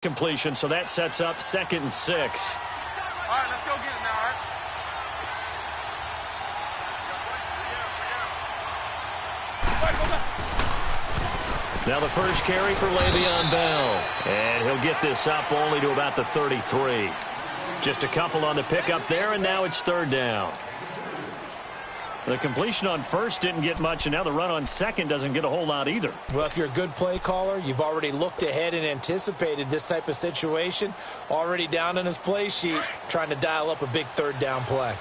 completion, so that sets up 2nd and 6. All right, let's go get it now, all right? Now the first carry for Le'Veon Bell. And he'll get this up only to about the 33. Just a couple on the pickup there, and now it's 3rd down. The completion on first didn't get much, and now the run on second doesn't get a whole lot either. Well, if you're a good play caller, you've already looked ahead and anticipated this type of situation. Already down on his play sheet, trying to dial up a big 3rd down play.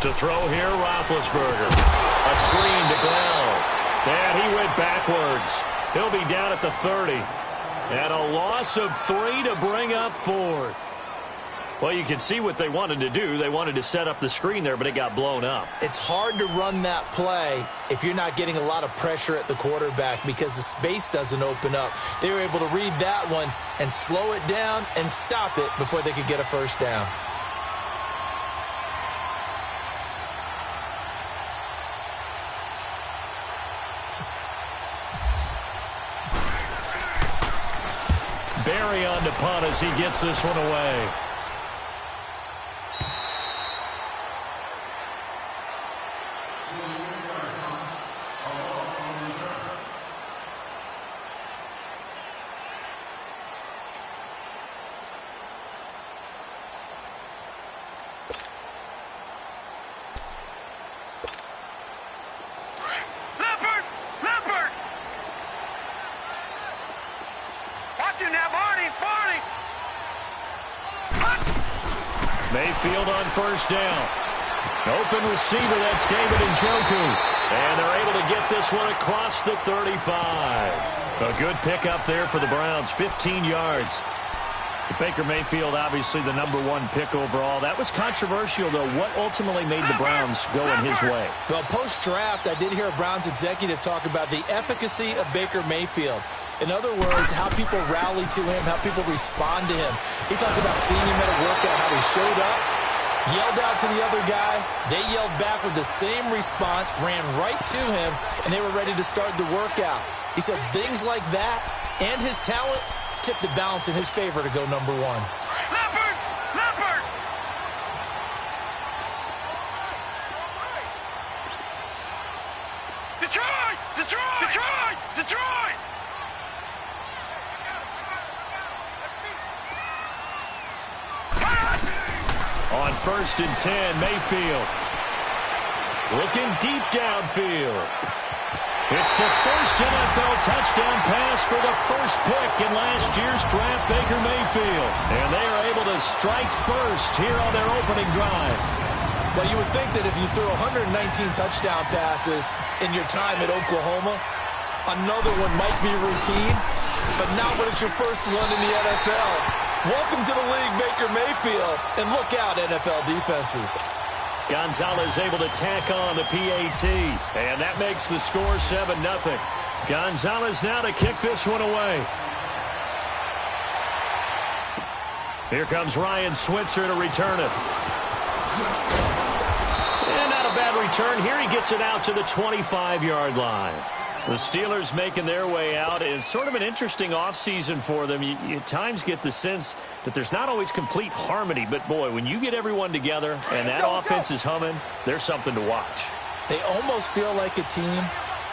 To throw here, Roethlisberger. A screen to Bell. And he went backwards. He'll be down at the 30. And a loss of 3 to bring up 4th. Well, you can see what they wanted to do. They wanted to set up the screen there, but it got blown up. It's hard to run that play if you're not getting a lot of pressure at the quarterback because the space doesn't open up. They were able to read that one and slow it down and stop it before they could get a 1st down. Barry on to punt as he gets this one away. Mayfield on 1st down. Open receiver, that's David Njoku. And they're able to get this one across the 35. A good pickup there for the Browns, 15 yards. Baker Mayfield, obviously the #1 pick overall. That was controversial, though. What ultimately made the Browns go in his way? Well, post-draft, I did hear a Browns executive talk about the efficacy of Baker Mayfield. In other words, how people rally to him, how people respond to him. He talked about seeing him at a workout, how he showed up, yelled out to the other guys. They yelled back with the same response, ran right to him, and they were ready to start the workout. He said things like that and his talent tipped the balance in his favor to go #1. Leopard! Leopard! Detroit! Detroit! Detroit! Detroit! On 1st and 10, Mayfield. Looking deep downfield. It's the first NFL touchdown pass for the first pick in last year's draft, Baker Mayfield. And they are able to strike first here on their opening drive. Well, you would think that if you threw 119 touchdown passes in your time at Oklahoma, another one might be routine, but not when it's your first one in the NFL. Welcome to the league, Baker Mayfield, and look out, NFL defenses. Gonzalez able to tack on the PAT, and that makes the score 7-0. Gonzalez now to kick this one away. Here comes Ryan Switzer to return it. And not a bad return. Here he gets it out to the 25-yard line. The Steelers making their way out. Is sort of an interesting offseason for them. You at times get the sense that there's not always complete harmony, but boy, when you get everyone together and that offense is humming, there's something to watch. They almost feel like a team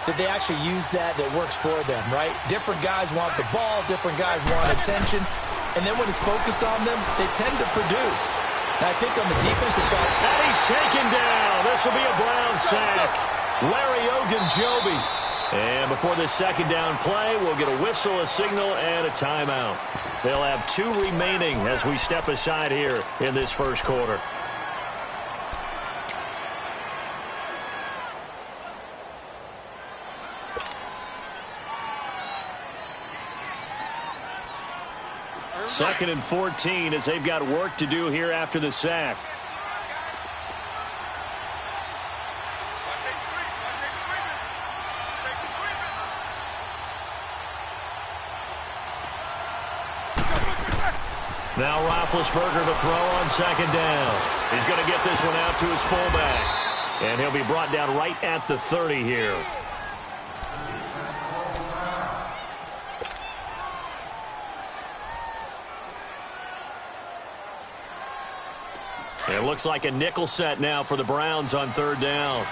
that they actually use that works for them, right? Different guys want the ball, different guys want attention, and then when it's focused on them, they tend to produce. Now, I think on the defensive side... And he's taken down. This will be a Brown sack. Larry Ogunjobi. And before this 2nd down play, we'll get a whistle, a signal, and a timeout. They'll have 2 remaining as we step aside here in this first quarter. Second and 14 as they've got work to do here after the sack. Now Roethlisberger to throw on 2nd down. He's going to get this one out to his fullback. And he'll be brought down right at the 30 here. It looks like a nickel set now for the Browns on third down.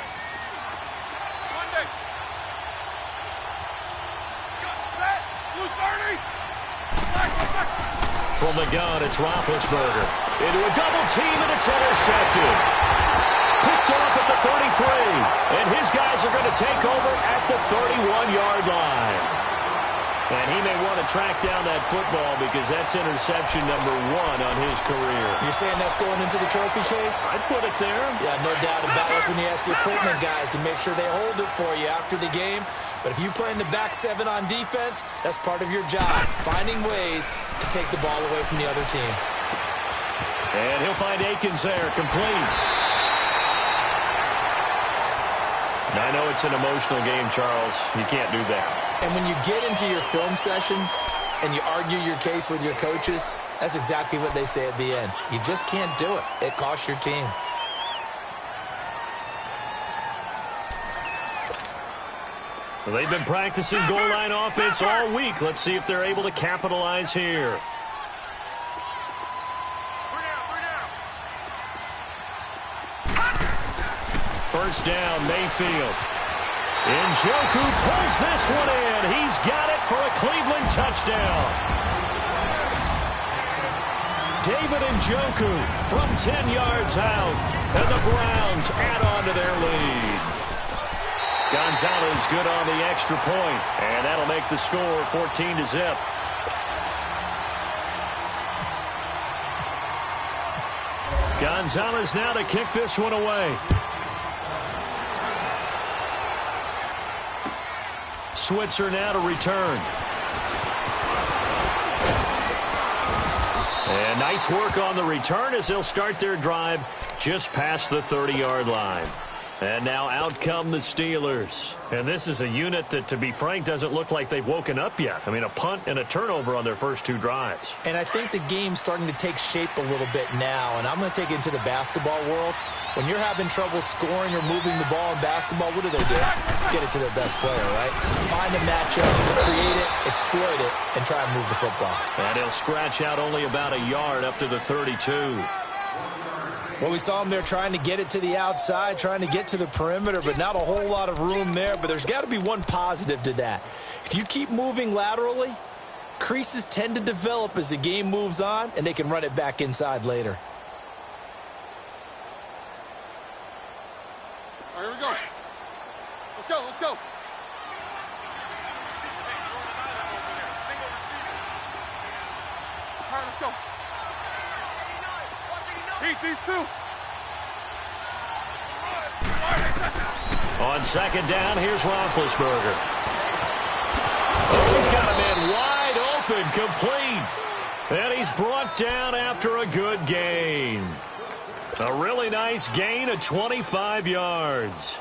From the gun, it's Roethlisberger. Into a double team, and it's intercepted. Picked off at the 33. And his guys are going to take over at the 31-yard line. And he may want to track down that football because that's interception number 1 on his career. You're saying that's going into the trophy case? I'd put it there. Yeah, no doubt about it. That's when you ask the equipment guys to make sure they hold it for you after the game. But if you play in the back 7 on defense, that's part of your job, finding ways to take the ball away from the other team. And he'll find Akins there, complete. Now, I know it's an emotional game, Charles. You can't do that. And when you get into your film sessions and you argue your case with your coaches, that's exactly what they say at the end. You just can't do it. It costs your team. Well, they've been practicing goal line offense all week. Let's see if they're able to capitalize here. First down, Mayfield. Njoku pulls this one in. He's got it for a Cleveland touchdown. David Njoku from 10 yards out. And the Browns add on to their lead. Gonzalez good on the extra point. And that'll make the score 14-0. Gonzalez now to kick this one away. Switzer now to return. And nice work on the return as they'll start their drive just past the 30-yard line. And now out come the Steelers. And this is a unit that, to be frank, doesn't look like they've woken up yet. I mean, a punt and a turnover on their first 2 drives. And I think the game's starting to take shape a little bit now. And I'm going to take it into the basketball world. When you're having trouble scoring or moving the ball in basketball, what do? Get it to their best player, right? Find a matchup, create it, exploit it, and try and move the football. And he'll scratch out only about a yard up to the 32. Well, we saw him there trying to get it to the outside, trying to get to the perimeter, but not a whole lot of room there. But there's got to be one positive to that. If you keep moving laterally, creases tend to develop as the game moves on, and they can run it back inside later. All right, here we go. Let's go, let's go. All right, let's go. Eat these 2. On second down, here's Roethlisberger. Oh, he's got a man wide open, complete. And he's brought down after a good gain. A really nice gain of 25 yards.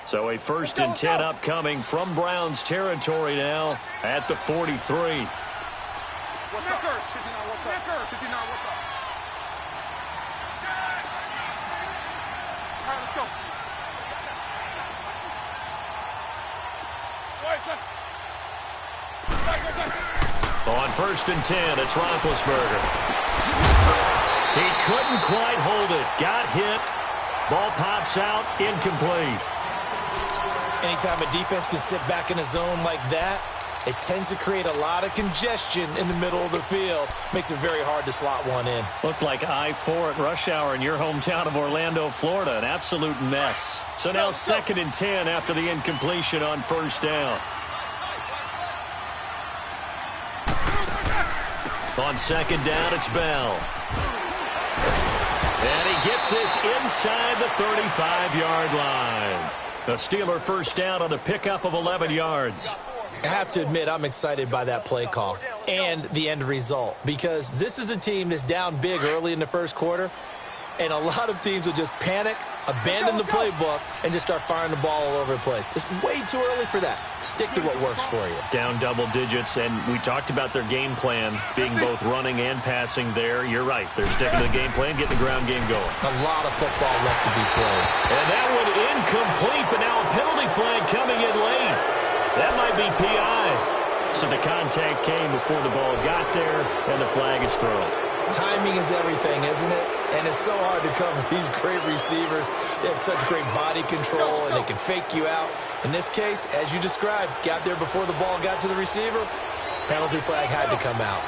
So a 1st and 10 upcoming from Browns territory now at the 43. What's up? 59, what's up? 59, what's up? All right, let's go. On 1st and 10, it's Roethlisberger. He couldn't quite hold it. Got hit. Ball pops out, incomplete. Anytime a defense can sit back in a zone like that, it tends to create a lot of congestion in the middle of the field. Makes it very hard to slot one in. Looked like I-4 at rush hour in your hometown of Orlando, Florida. An absolute mess. So now 2nd and 10 after the incompletion on 1st down. On 2nd down, it's Bell. And he gets this inside the 35-yard line. The Steeler 1st down on the pickup of 11 yards. I have to admit, I'm excited by that play call and the end result, because this is a team that's down big early in the 1st quarter, And a lot of teams will just panic, abandon the playbook, and just start firing the ball all over the place. It's way too early for that. Stick to what works for you. Down double digits, and we talked about their game plan being both running and passing there. You're right. They're sticking to the game plan, getting the ground game going. A lot of football left to be played. And that one incomplete, but now a penalty flag coming in late. That might be PI. So the contact came before the ball got there, and the flag is thrown. Timing is everything, isn't it? And it's so hard to cover these great receivers. They have such great body control, and they can fake you out. In this case, as you described, got there before the ball got to the receiver. Penalty flag had to come out.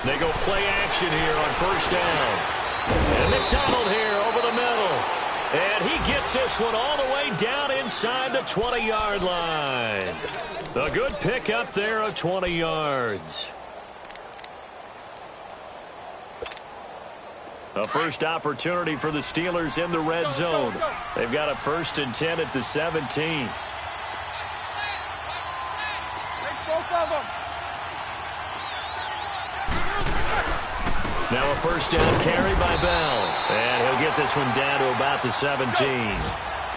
They go play action here on first down. And McDonald here over the middle. And he gets this one all the way down inside the 20-yard line. A good pickup there of 20 yards. A first opportunity for the Steelers in the red zone. They've got a 1st and 10 at the 17. Now a first down carry by Bell. And he'll get this one down to about the 17.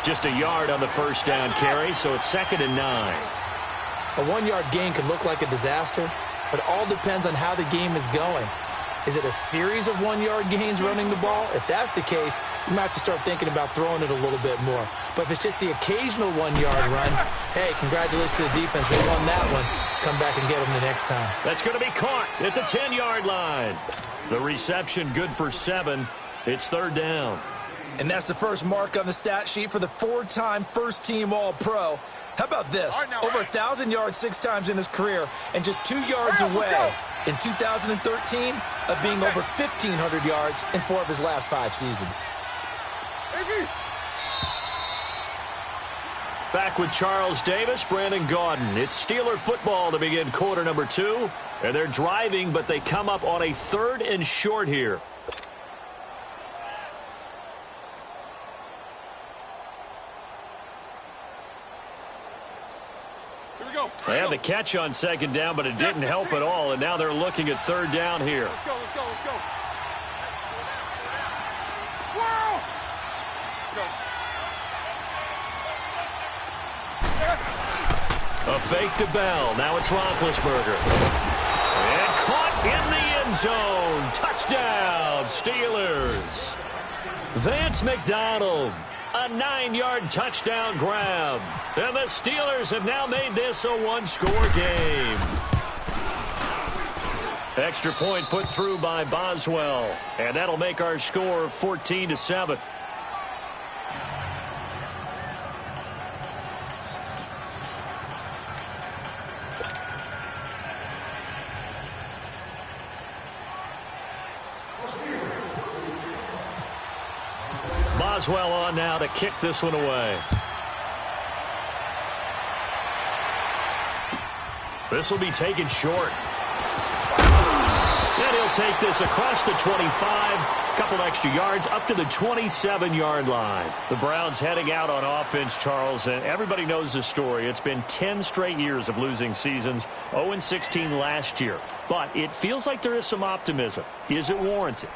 Just a yard on the first down carry, so it's 2nd and 9. A 1-yard gain can look like a disaster, but it all depends on how the game is going. Is it a series of 1-yard gains running the ball? If that's the case, you might have to start thinking about throwing it a little bit more. But if it's just the occasional 1-yard run, hey, congratulations to the defense. They won that one. Come back and get them the next time. That's going to be caught at the 10-yard line. The reception good for 7. It's 3rd down. And that's the first mark on the stat sheet for the 4-time first-team All-Pro. How about this? Over 1,000 yards 6 times in his career and just 2 yards away in 2013 of being over 1,500 yards in 4 of his last 5 seasons. Back with Charles Davis, Brandon Gaudin. It's Steeler football to begin quarter number 2. And they're driving, but they come up on a 3rd and short here. They had the catch on 2nd down, but it didn't help at all, and now they're looking at 3rd down here. Let's go, let's go, let's go. A fake to Bell. Now it's Roethlisberger. And caught in the end zone. Touchdown, Steelers. Vance McDonald. A 9-yard touchdown grab. And the Steelers have now made this a 1-score game. Extra point put through by Boswell. And that'll make our score 14-7. Boswell on now to kick this one away. This will be taken short. And he'll take this across the 25. Couple extra yards up to the 27-yard line. The Browns heading out on offense, Charles, and everybody knows the story. It's been 10 straight years of losing seasons, 0-16 last year. But it feels like there is some optimism. Is it warranted?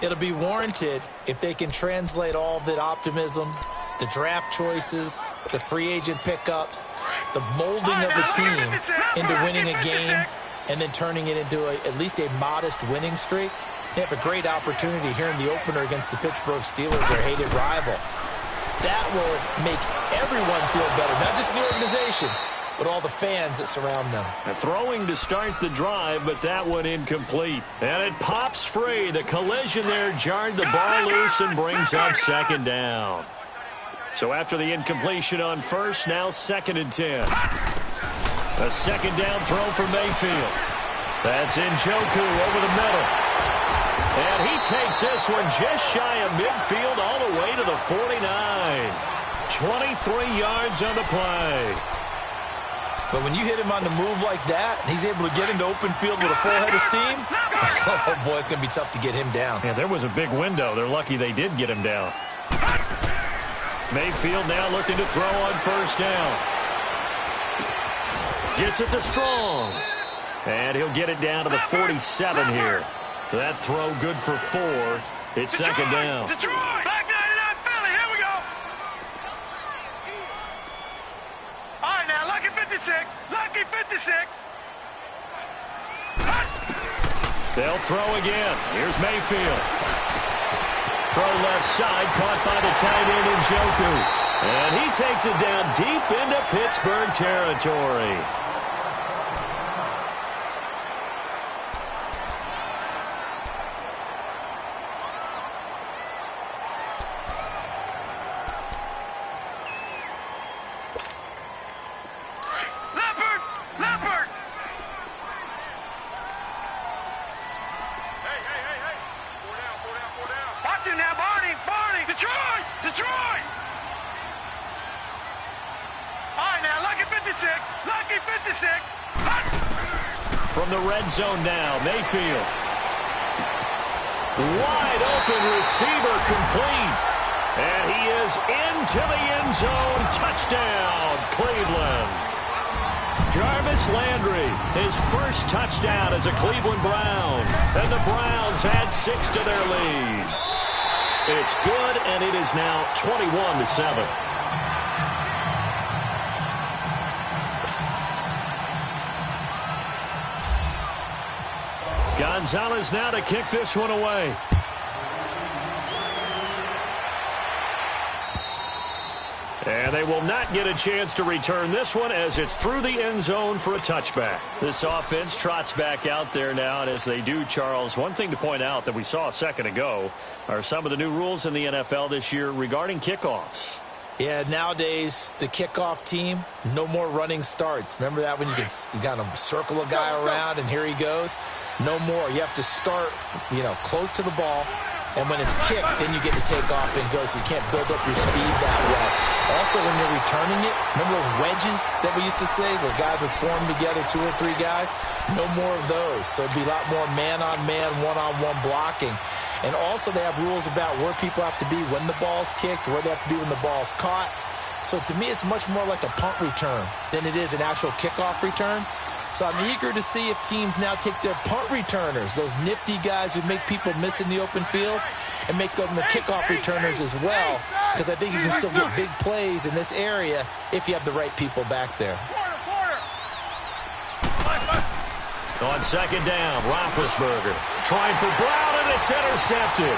It'll be warranted if they can translate all that optimism, the draft choices, the free agent pickups, the molding of the team into winning a game and then turning it into at least a modest winning streak. They have a great opportunity here in the opener against the Pittsburgh Steelers, their hated rival. That will make everyone feel better, not just the organization, but all the fans that surround them. Throwing to start the drive, but that one incomplete. And it pops free. The collision there jarred the ball loose and brings up 2nd down. So after the incompletion on first, now 2nd and 10. A 2nd down throw for Mayfield. That's Njoku over the middle. And he takes this one just shy of midfield all the way to the 49. 23 yards on the play. But when you hit him on the move like that, and he's able to get into open field with a full head of steam, oh, boy, it's going to be tough to get him down. Yeah, there was a big window. They're lucky they did get him down. Mayfield now looking to throw on first down. Gets it to Strong. And he'll get it down to the 47 here. That throw good for 4. It's second down. Detroit! Back 99 Philly, here we go! All right, now, lucky 56. Lucky 56. They'll throw again. Here's Mayfield. Throw left side, caught by the tight end Njoku. And he takes it down deep into Pittsburgh territory. From the red zone now, Mayfield. Wide open receiver complete. And he is into the end zone. Touchdown, Cleveland. Jarvis Landry, his first touchdown as a Cleveland Brown. And the Browns add 6 to their lead. It's good, and it is now 21-7. Gonzalez now to kick this one away. And they will not get a chance to return this one as it's through the end zone for a touchback. This offense trots back out there now, and as they do, Charles, one thing to point out that we saw a second ago are some of the new rules in the NFL this year regarding kickoffs. Yeah, nowadays, the kickoff team, no more running starts. Remember that when you kind of circle a guy around and here he goes? No more. You have to start, close to the ball. And when it's kicked, then you get to take off and go, so you can't build up your speed that way. Also, when you're returning it, remember those wedges that we used to say where guys would form together, 2 or 3 guys? No more of those. So it'd be a lot more man-on-man, one-on-one blocking. And also they have rules about where people have to be when the ball's kicked, where they have to be when the ball's caught. So to me, it's much more like a punt return than it is an actual kickoff return. So I'm eager to see if teams now take their punt returners, those nifty guys who make people miss in the open field, and make them the kickoff returners as well, because I think you can still get big plays in this area if you have the right people back there. On second down, Roethlisberger trying for Brown, and it's intercepted.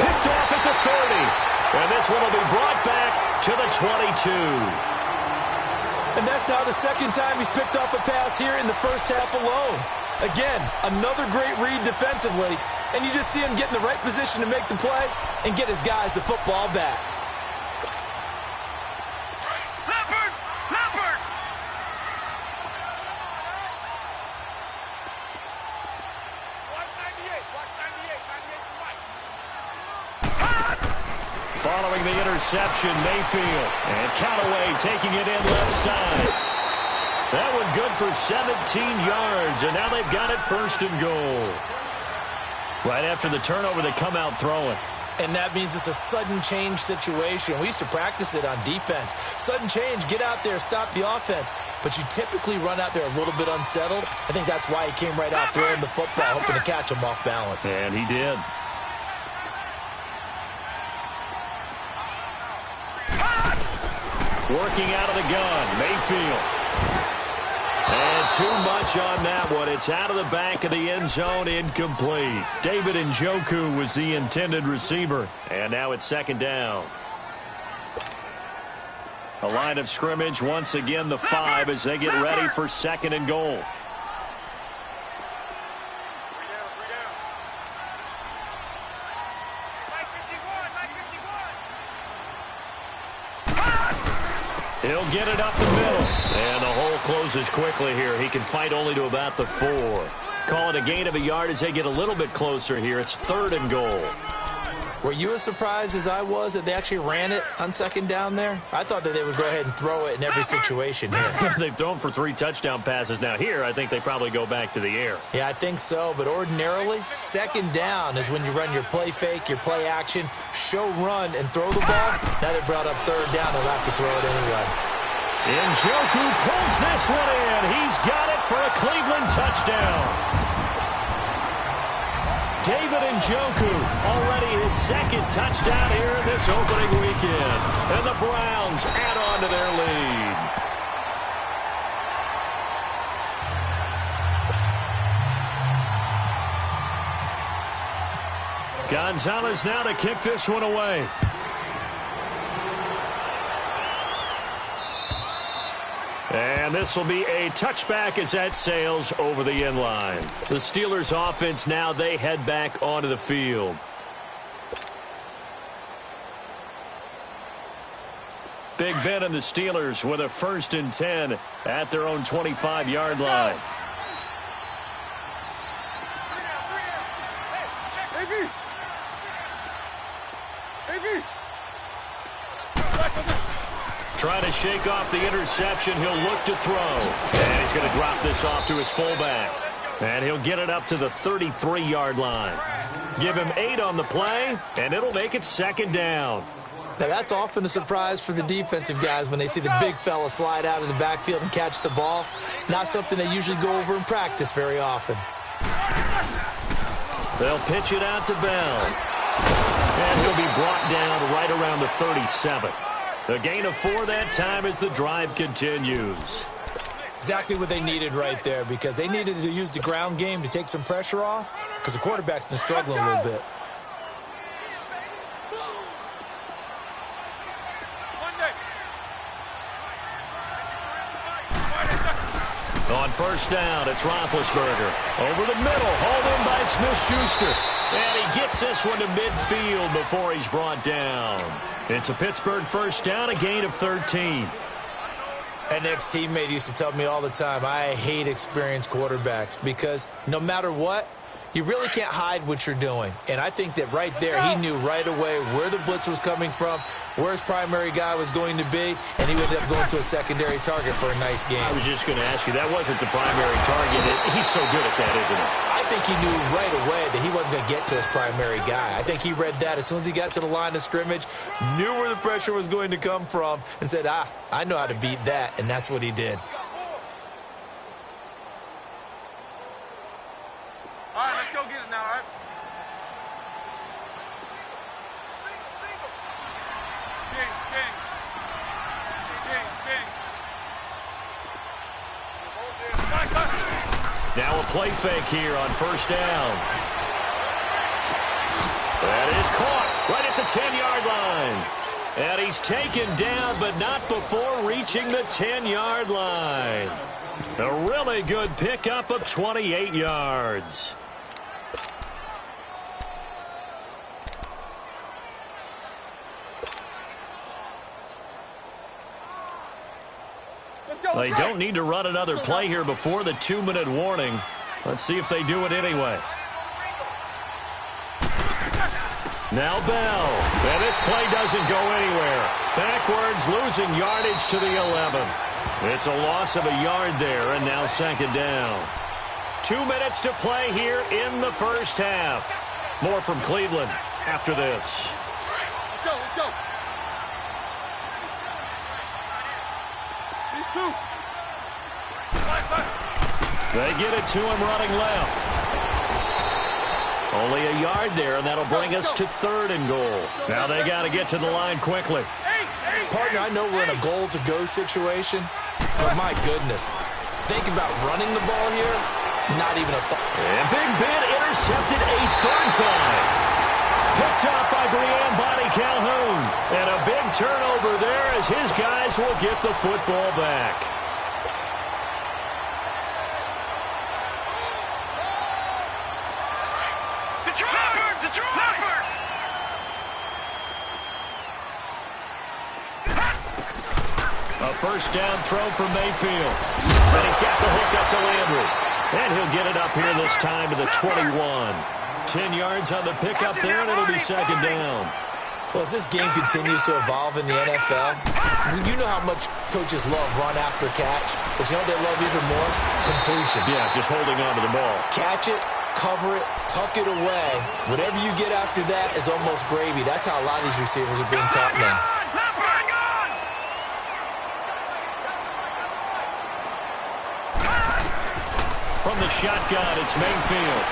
Picked off at the 30. And this one will be brought back to the 22. And that's now the second time he's picked off a pass here in the first half alone. Again, another great read defensively, and you just see him get in the right position to make the play and get his guys the football back. Following the interception, Mayfield. And Callaway taking it in left side. That one good for 17 yards, and now they've got it first and goal. Right after the turnover, they come out throwing. And that means it's a sudden change situation. We used to practice it on defense. Sudden change, get out there, stop the offense. But you typically run out there a little bit unsettled. I think that's why he came right out throwing the football, hoping to catch him off balance. And he did. Working out of the gun, Mayfield. And too much on that one. It's out of the back of the end zone, incomplete. David Njoku was the intended receiver. And now it's second down. A line of scrimmage, once again the 5 as they get ready for second and goal. He'll get it up the middle. And the hole closes quickly here. He can fight only to about the 4. Call it a gain of a yard as they get a little bit closer here. It's third and goal. Were you as surprised as I was that they actually ran it on second down there? I thought that they would go ahead and throw it in every situation here. They've thrown for 3 touchdown passes now. Here, I think they probably go back to the air. Yeah, I think so. But ordinarily, second down is when you run your play fake, your play action, show run, and throw the ball. Now they brought up third down. They'll have to throw it anyway. Njoku pulls this one in. He's got it for a Cleveland touchdown. David Njoku, already his second touchdown here in this opening weekend. And the Browns add on to their lead. Gonzalez now to kick this one away. And this will be a touchback as that sails over the end line. The Steelers offense now, they head back onto the field. Big Ben and the Steelers with a 1st and 10 at their own 25-yard line. Trying to shake off the interception. He'll look to throw. And he's going to drop this off to his fullback. And he'll get it up to the 33-yard line. Give him 8 on the play, and it'll make it 2nd down. Now, that's often a surprise for the defensive guys when they see the big fella slide out of the backfield and catch the ball. Not something they usually go over in practice very often. They'll pitch it out to Bell. And he'll be brought down right around the 37. A gain of 4 that time as the drive continues. Exactly what they needed right there, because they needed to use the ground game to take some pressure off, because the quarterback's been struggling a little bit. On 1st down, it's Roethlisberger. Over the middle, hauled in by Smith-Schuster. And he gets this one to midfield before he's brought down. It's a Pittsburgh 1st down, a gain of 13. An ex-teammate used to tell me all the time, I hate experienced quarterbacks, because no matter what, you really can't hide what you're doing. And I think that right there, he knew right away where the blitz was coming from, where his primary guy was going to be, and he ended up going to a secondary target for a nice game. I was just going to ask you, that wasn't the primary target. He's so good at that, isn't he? I think he knew right away that he wasn't going to get to his primary guy. I think he read that as soon as he got to the line of scrimmage, knew where the pressure was going to come from, and said, I know how to beat that, and that's what he did. All right, let's go get it now, all right? Now a play fake here on 1st down. That is caught right at the 10-yard line. And he's taken down, but not before reaching the 10-yard line. A really good pickup of 28 yards. They don't need to run another play here before the 2-minute warning. Let's see if they do it anyway. Now Bell. And this play doesn't go anywhere. Backwards, losing yardage to the 11. It's a loss of a yard there, and now 2nd down. 2 minutes to play here in the 1st half. More from Cleveland after this. Let's go, let's go. These two. They get it to him running left. Only a yard there, and that'll bring us to 3rd and goal. Now they got to get to the line quickly. Partner, I know we're in a goal-to-go situation, but my goodness, think about running the ball here, not even a thought. And Big Ben intercepted a 3rd time. Picked up by Brian Calhoun. And a big turnover there as his guys will get the football back. A 1st down throw from Mayfield. And he's got the hook up to Landry. And he'll get it up here this time to the 21. 10 yards on the pickup there, and it'll be 2nd down. Well, as this game continues to evolve in the NFL, you know how much coaches love run after catch, but you know what they love even more? Completion. Yeah, just holding on to the ball. Catch it, cover it, tuck it away. Whatever you get after that is almost gravy. That's how a lot of these receivers are being taught now. From the shotgun, it's Mayfield.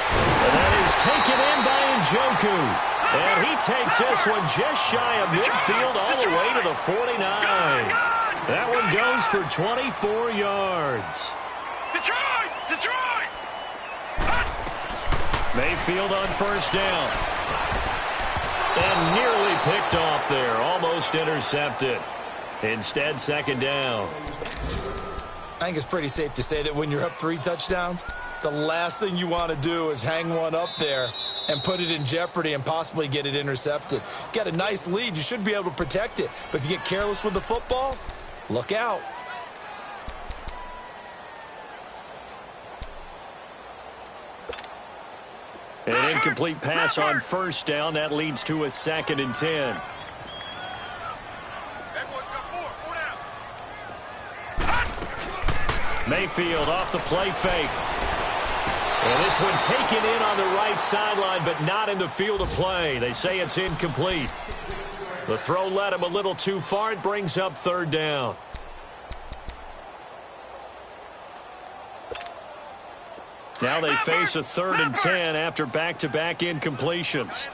And that is taken in by Njoku. And he takes this one just shy of midfield all the way to the 49. That one goes for 24 yards. Detroit! Detroit! Mayfield on first down. And nearly picked off there. Almost intercepted. Instead, second down. I think it's pretty safe to say that when you're up 3 touchdowns, the last thing you want to do is hang one up there and put it in jeopardy and possibly get it intercepted. You got a nice lead. You should be able to protect it. But if you get careless with the football, look out. An incomplete pass on first down. That leads to a 2nd and 10. Mayfield off the play fake. And this one taken in on the right sideline, but not in the field of play. They say it's incomplete. The throw led him a little too far. It brings up 3rd down. Now they face a 3rd and 10 after back-to-back incompletions.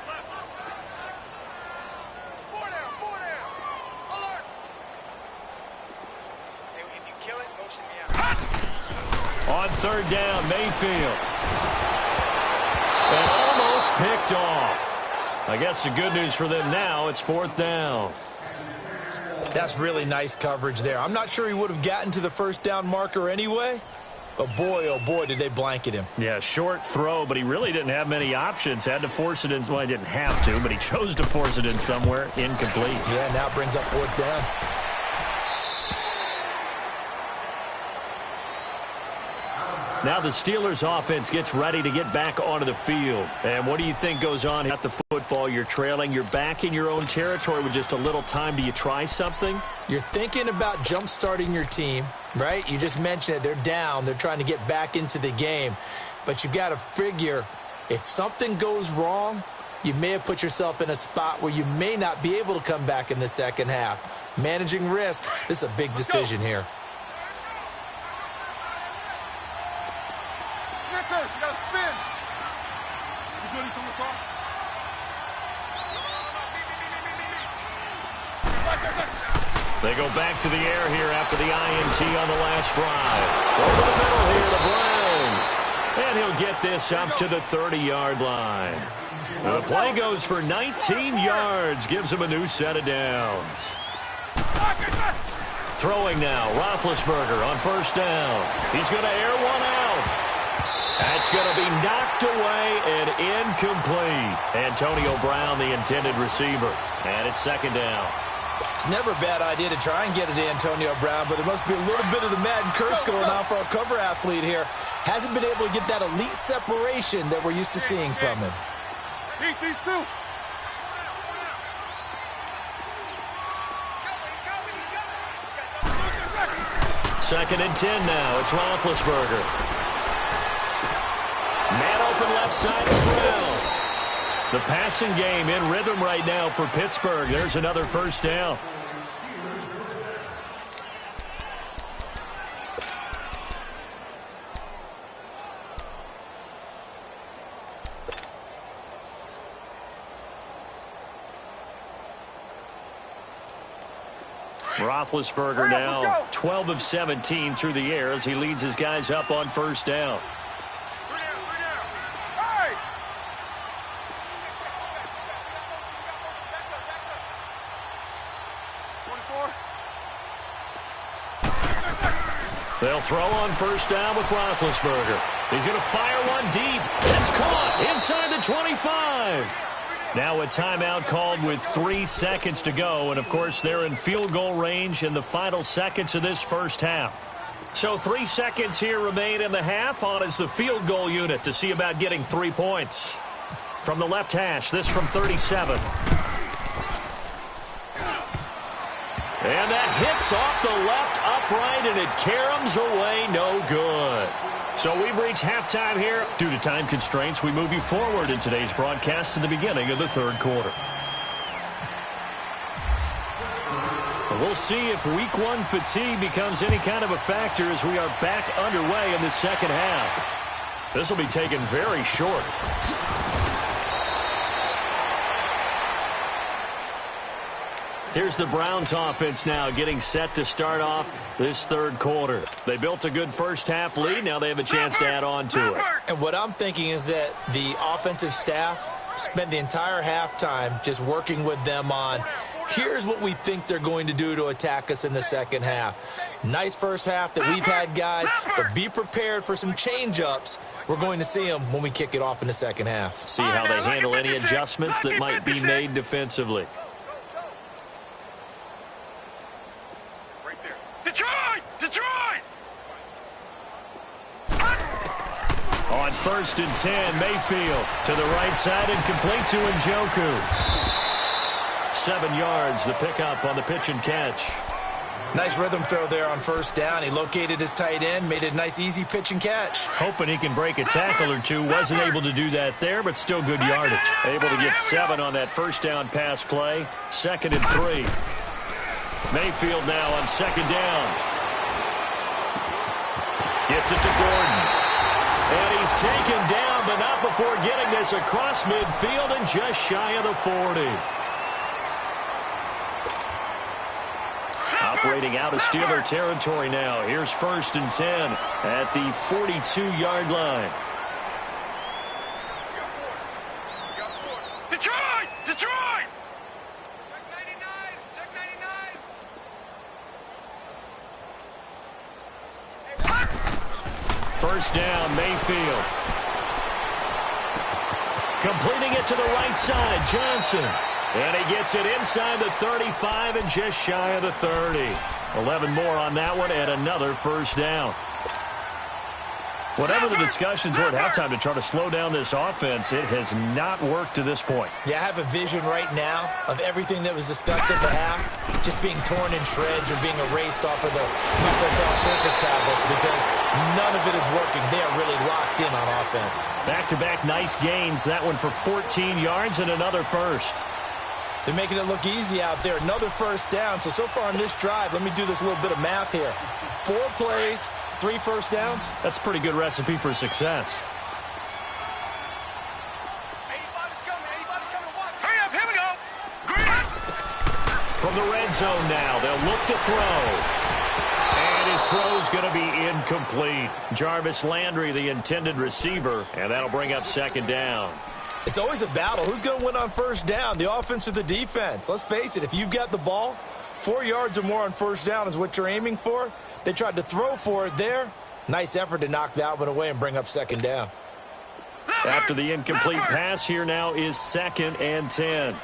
On 3rd down, Mayfield. And almost picked off. I guess the good news for them now, it's 4th down. That's really nice coverage there. I'm not sure he would have gotten to the first down marker anyway, but boy, oh boy, did they blanket him. Yeah, short throw, but he really didn't have many options. Had to force it in. Well, he didn't have to, but he chose to force it in somewhere. Incomplete. Yeah, now it brings up 4th down. Now the Steelers offense gets ready to get back onto the field. And what do you think goes on at the football? You're trailing. You're back in your own territory with just a little time. Do you try something? You're thinking about jump-starting your team, right? You just mentioned it. They're down. They're trying to get back into the game. But you got to figure if something goes wrong, you may have put yourself in a spot where you may not be able to come back in the second half. Managing risk, this is a big decision here. You gotta spin. You good? You coming across? They go back to the air here after the INT on the last drive. Over the middle here to Brown. And he'll get this up to the 30-yard line. Now the play goes for 19 yards. Gives him a new set of downs. Throwing now, Roethlisberger on first down. He's going to air one out. That's going to be knocked away and incomplete. Antonio Brown, the intended receiver. And it's 2nd down. It's never a bad idea to try and get it to Antonio Brown, but it must be a little bit of the Madden curse going on for our cover athlete here. Hasn't been able to get that elite separation that we're used to seeing from him. Eat these two. 2nd and 10 now. It's Roethlisberger. Man open left side is Brown. The passing game in rhythm right now for Pittsburgh. There's another first down. Roethlisberger now 12 of 17 through the air as he leads his guys up on first down. They'll throw on first down with Roethlisberger. He's going to fire one deep. It's caught inside the 25. Now a timeout called with 3 seconds to go. And, of course, they're in field goal range in the final seconds of this first half. So 3 seconds here remain in the half. On is the field goal unit to see about getting 3 points. From the left hash, this from 37. And that hits off the left upright, and it caroms away no good. So we've reached halftime here. Due to time constraints, we move you forward in today's broadcast to the beginning of the 3rd quarter. We'll see if week one fatigue becomes any kind of a factor as we are back underway in the second half. This will be taken very short. Here's the Browns offense now getting set to start off this third quarter. They built a good first half lead. Now they have a chance to add on to it. And what I'm thinking is that the offensive staff spent the entire halftime just working with them on, here's what we think they're going to do to attack us in the second half. Nice first half that we've had, guys, but be prepared for some change-ups. We're going to see them when we kick it off in the second half. See how they handle any adjustments that might be made defensively. Detroit! On 1st and 10, Mayfield to the right side and complete to Njoku. 7 yards, the pickup on the pitch and catch. Nice rhythm throw there on first down. He located his tight end, made it a nice easy pitch and catch. Hoping he can break a tackle or two. Wasn't able to do that there, but still good yardage. Able to get 7 on that first down pass play. 2nd and 3. Mayfield now on 2nd down. Gets it to Gordon. And he's taken down, but not before getting this across midfield and just shy of the 40. Operating out of Steeler territory now. Here's 1st and 10 at the 42-yard line. Detroit! Check 99! First down, Mayfield. Completing it to the right side, Johnson. And he gets it inside the 35 and just shy of the 30. 11 more on that one and another first down. Whatever the discussions were at halftime to try to slow down this offense, it has not worked to this point. Yeah, I have a vision right now of everything that was discussed at the half just being torn in shreds or being erased off of the Microsoft Surface tablets because none of it is working. They are really locked in on offense. Back-to-back nice gains. That one for 14 yards and another first. They're making it look easy out there. Another first down. So far on this drive, let me do this little bit of math here. 4 plays, 3 first downs. That's a pretty good recipe for success. Hurry up, here we go! Green! From the red zone now, they'll look to throw. And his throw's going to be incomplete. Jarvis Landry, the intended receiver, and that'll bring up 2nd down. It's always a battle. Who's going to win on first down, the offense or the defense? Let's face it, if you've got the ball, 4 yards or more on first down is what you're aiming for. They tried to throw for it there. Nice effort to knock that one away and bring up 2nd down. After the incomplete pass, here now is 2nd and 10. Gone!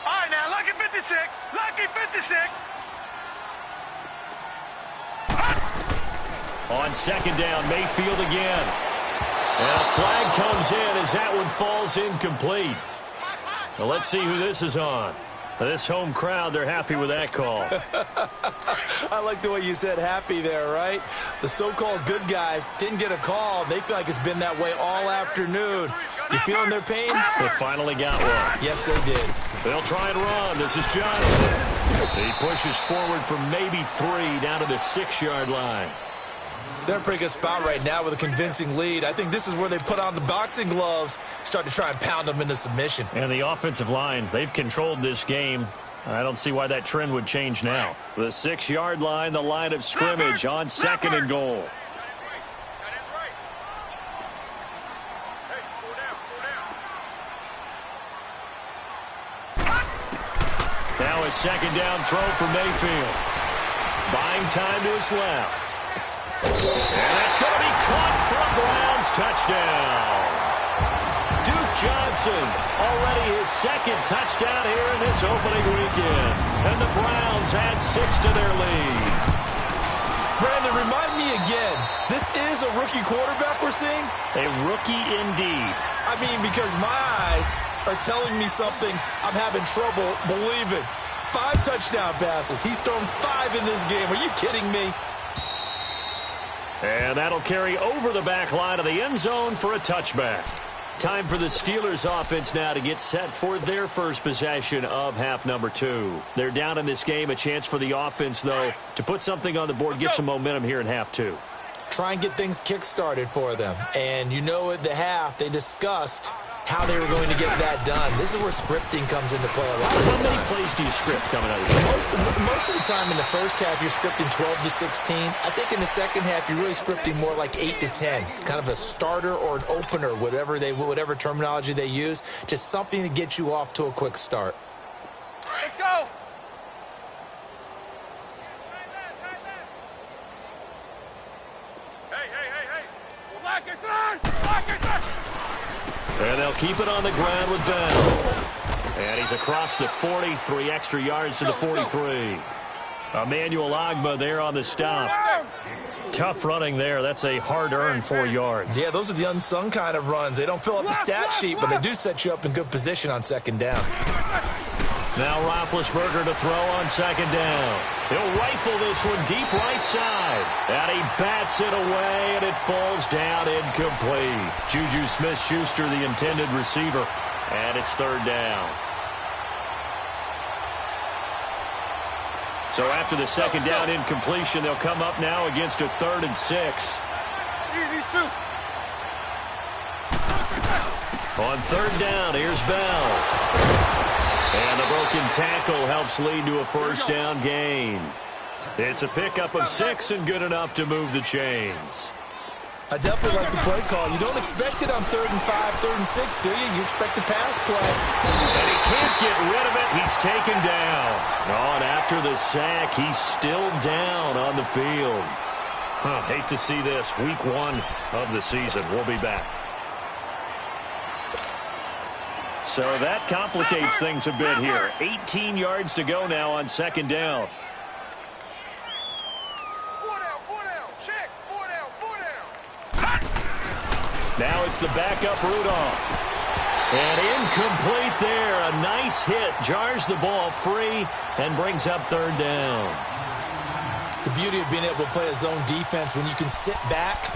All right, now, lucky 56. On 2nd down, Mayfield again. And a flag comes in as that one falls incomplete. Well, let's see who this is on. This home crowd, they're happy with that call. I like the way you said happy there, right? The so-called good guys didn't get a call. They feel like it's been that way all afternoon. You feeling their pain? They finally got one. Yes, they did. They'll try and run. This is Johnson. He pushes forward for maybe 3 down to the 6-yard line. They're in a pretty good spot right now with a convincing lead. I think this is where they put on the boxing gloves, start to try and pound them into submission. And the offensive line, they've controlled this game. I don't see why that trend would change now. The 6-yard line, the line of scrimmage on 2nd and goal. Now a 2nd down throw for Mayfield. Buying time to his left. And that's going to be caught for a Browns touchdown. Duke Johnson, already his 2nd touchdown here in this opening weekend. And the Browns add 6 to their lead. Brandon, remind me again, this is a rookie quarterback we're seeing? A rookie indeed. I mean, because my eyes are telling me something I'm having trouble believing. 5 touchdown passes. He's thrown 5 in this game. Are you kidding me? And that'll carry over the back line of the end zone for a touchback. Time for the Steelers offense now to get set for their first possession of half number 2. They're down in this game. A chance for the offense, though, to put something on the board, get some momentum here in half 2. Try and get things kick-started for them. And you know at the half, they discussed how they were going to get that done. This is where scripting comes into play a lot of the time. How many plays do you script coming out of this? Most of the time in the first half, you're scripting 12 to 16. I think in the second half, you're really scripting more like 8 to 10. Kind of a starter or an opener, whatever terminology they use. Just something to get you off to a quick start. Let's go. Hey. Block your son! Block your son! And they'll keep it on the ground with Bell. And he's across the 40, 3 extra yards to the 43. Emmanuel Ogbah there on the stop. Tough running there. That's a hard-earned 4 yards. Yeah, those are the unsung kind of runs. They don't fill up the stat sheet, but they do set you up in good position on second down. Now Roethlisberger to throw on second down. He'll rifle this one deep right side. And he bats it away, and it falls down incomplete. Juju Smith-Schuster, the intended receiver. And it's third down. So after the second down incompletion, they'll come up now against a 3rd and 6. On third down, here's Bell. And the broken tackle helps lead to a first down gain. It's a pickup of 6 and good enough to move the chains. I definitely like the play call. You don't expect it on 3rd and 5, 3rd and 6, do you? You expect a pass play. And he can't get rid of it. He's taken down. Oh, and after the sack, he's still down on the field. Hate to see this. Week 1 of the season. We'll be back. So that complicates things a bit here. 18 yards to go now on second down. 4 down. Check. 4 down. Now it's the backup Rudolph. And incomplete there. A nice hit. Jars the ball free and brings up third down. The beauty of being able to play a zone defense when you can sit back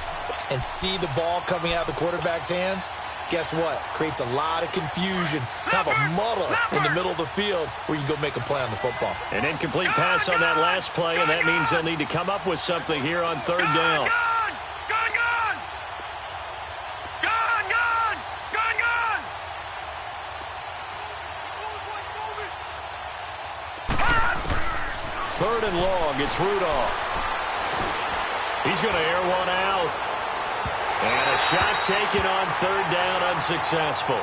and see the ball coming out of the quarterback's hands. Guess what? Creates a lot of confusion, kind of a muddle in the middle of the field where you can go make a play on the football. An incomplete pass on that last play, and that means they'll need to come up with something here on third down. Third and long, it's Rudolph. He's going to air one out. And a shot taken on third down, unsuccessful.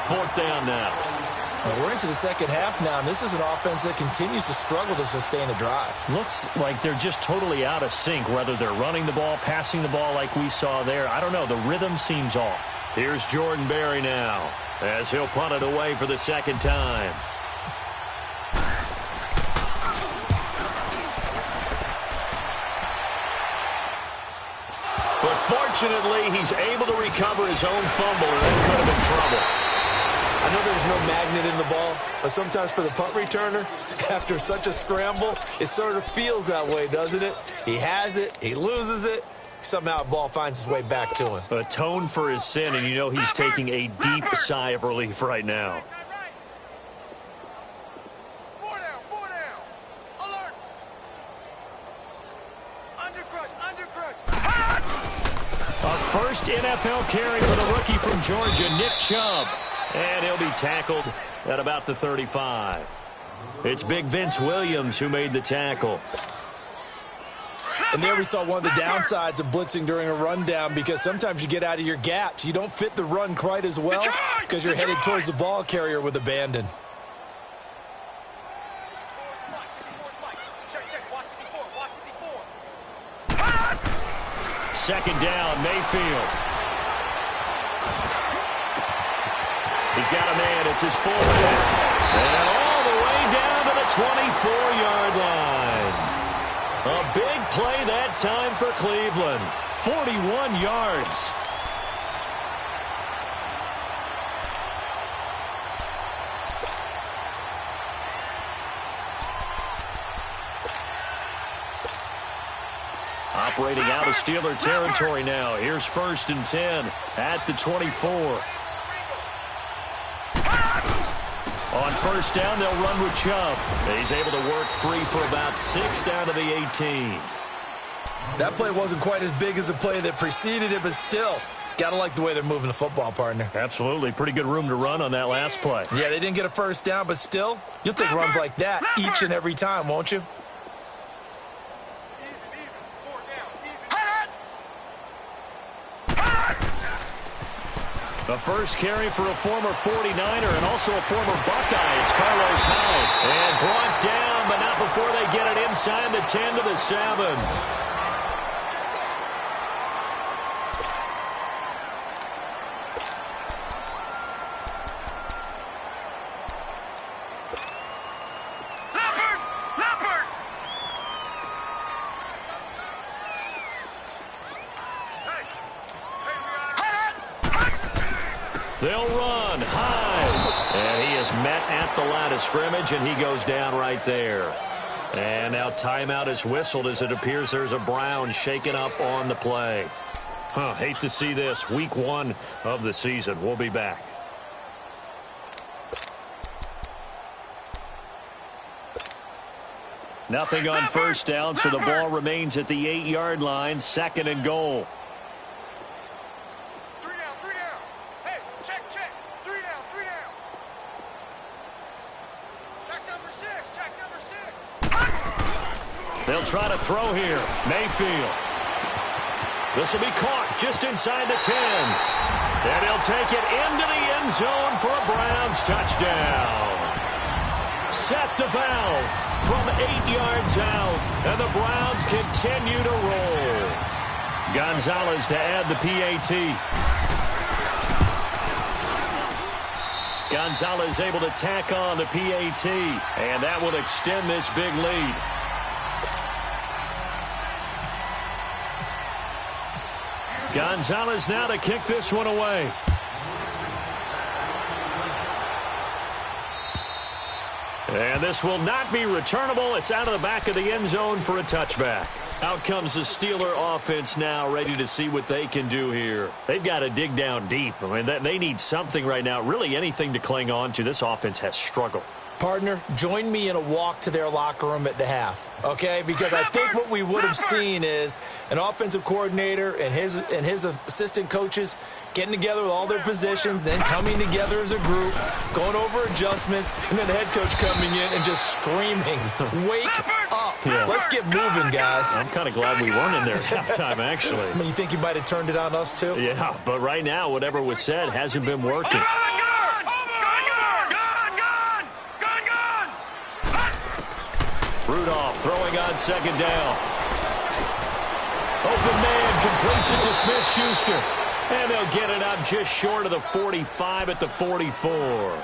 Fourth down now. Well, we're into the second half now, and this is an offense that continues to struggle to sustain a drive. Looks like they're just totally out of sync, whether they're running the ball, passing the ball like we saw there. I don't know. The rhythm seems off. Here's Jordan Berry now as he'll punt it away for the second time. But fortunately, he's able to recover his own fumble, and that could have been trouble. I know there's no magnet in the ball, but sometimes for the punt returner, after such a scramble, it sort of feels that way, doesn't it? He has it, he loses it, somehow the ball finds its way back to him. Atone for his sin, and you know he's taking a deep sigh of relief right now. A first NFL carry for the rookie from Georgia, Nick Chubb. And he'll be tackled at about the 35. It's Big Vince Williams who made the tackle. And there we saw one of the downsides of blitzing during a rundown, because sometimes you get out of your gaps. You don't fit the run quite as well because you're headed towards the ball carrier with abandon. Second down, Mayfield. He's got a man. It's his fullback. And all the way down to the 24-yard line. A big play that time for Cleveland. 41 yards. Operating out of Steeler territory now. Here's 1st and 10 at the 24. On 1st down, they'll run with Chubb. He's able to work free for about 6 down to the 18. That play wasn't quite as big as the play that preceded it, but still, gotta like the way they're moving the football, partner. Absolutely. Pretty good room to run on that last play. Yeah, they didn't get a 1st down, but still, you'll take runs like that each and every time, won't you? The first carry for a former 49er and also a former Buckeye. It's Carlos Hyde. And brought down, but not before they get it inside the 10 to the 7. They'll run high. And he is met at the line of scrimmage, and he goes down right there. And now timeout is whistled as it appears there's a Brown shaken up on the play. Hate to see this. Week 1 of the season. We'll be back. Nothing on 1st down, so the ball remains at the 8-yard line. 2nd and goal. They'll try to throw here. Mayfield. This will be caught just inside the 10. And he'll take it into the end zone for a Browns touchdown. Set to valve from 8 yards out. And the Browns continue to roll. Gonzalez to add the PAT. Gonzalez able to tack on the PAT. And that will extend this big lead. Gonzalez now to kick this one away. And this will not be returnable. It's out of the back of the end zone for a touchback. Out comes the Steeler offense now, ready to see what they can do here. They've got to dig down deep. I mean, they need something right now, really anything to cling on to. This offense has struggled. Partner, join me in a walk to their locker room at the half, okay? Because I think what we would have seen is an offensive coordinator and his assistant coaches getting together with all their positions, then coming together as a group, going over adjustments, and then the head coach coming in and just screaming, wake up. Yeah. Let's get moving, guys. I'm kind of glad we weren't in there at halftime, actually. I mean, you think you might have turned it on us, too? Yeah, but right now, whatever was said hasn't been working. Rudolph throwing on 2nd down. Open man completes it to Smith-Schuster. And they'll get it up just short of the 45 at the 44.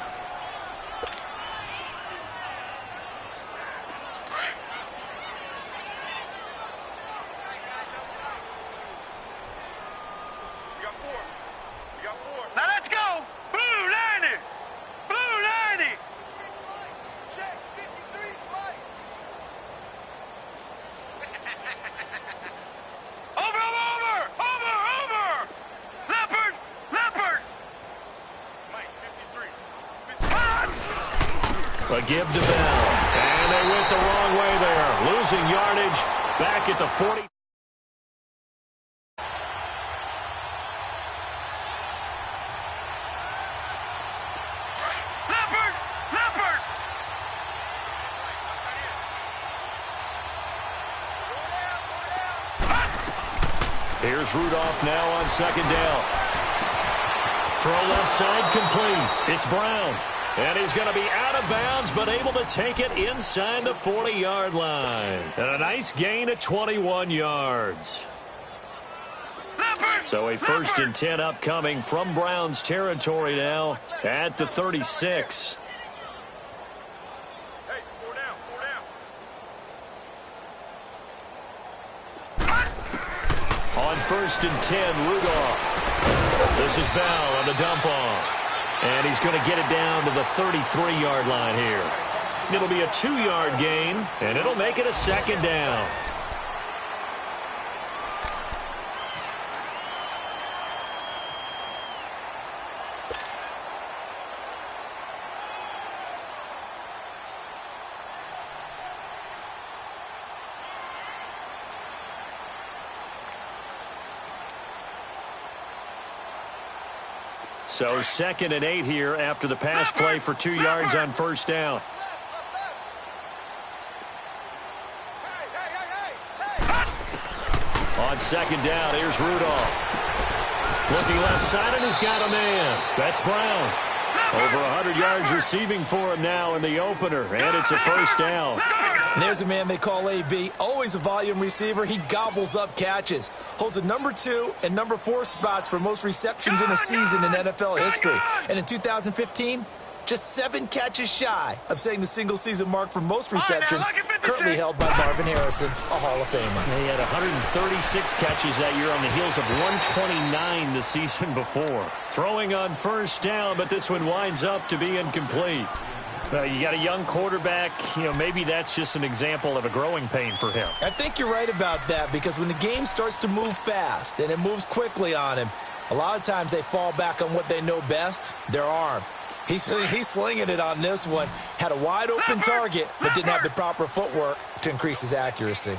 Now let's go. Blue 90. Blue 90. A give to Bell. And they went the wrong way there. Losing yardage back at the 40. Leopard! Here's Rudolph now on 2nd down. Throw left side complete. It's Brown. And he's going to be out of bounds, but able to take it inside the 40-yard line. And a nice gain of 21 yards. So a 1st and 10 upcoming from Browns territory now at the 36. Hey, 4 down. On 1st and 10, Rudolph. This is Bell on the dump off. And he's going to get it down to the 33-yard line here. It'll be a 2-yard gain, and it'll make it a 2nd down. So 2nd and 8 here after the pass play for 2 yards on first down. On 2nd down, here's Rudolph. Looking left side, and he's got a man. That's Brown. Over 100 yards receiving for him now in the opener, and it's a first down. And there's a man they call AB, always a volume receiver. He gobbles up catches, holds a number 2 and number 4 spots for most receptions in a season in NFL history. And in 2015, just 7 catches shy of setting the single-season mark for most receptions, currently held by Marvin Harrison, a Hall of Famer. He had 136 catches that year on the heels of 129 the season before. Throwing on first down, but this one winds up to be incomplete. You got a young quarterback. Maybe that's just an example of a growing pain for him. I think you're right about that, because when the game starts to move fast and it moves quickly on him, a lot of times they fall back on what they know best, their arm. He's slinging it on this one. Had a wide-open target, but didn't have the proper footwork to increase his accuracy.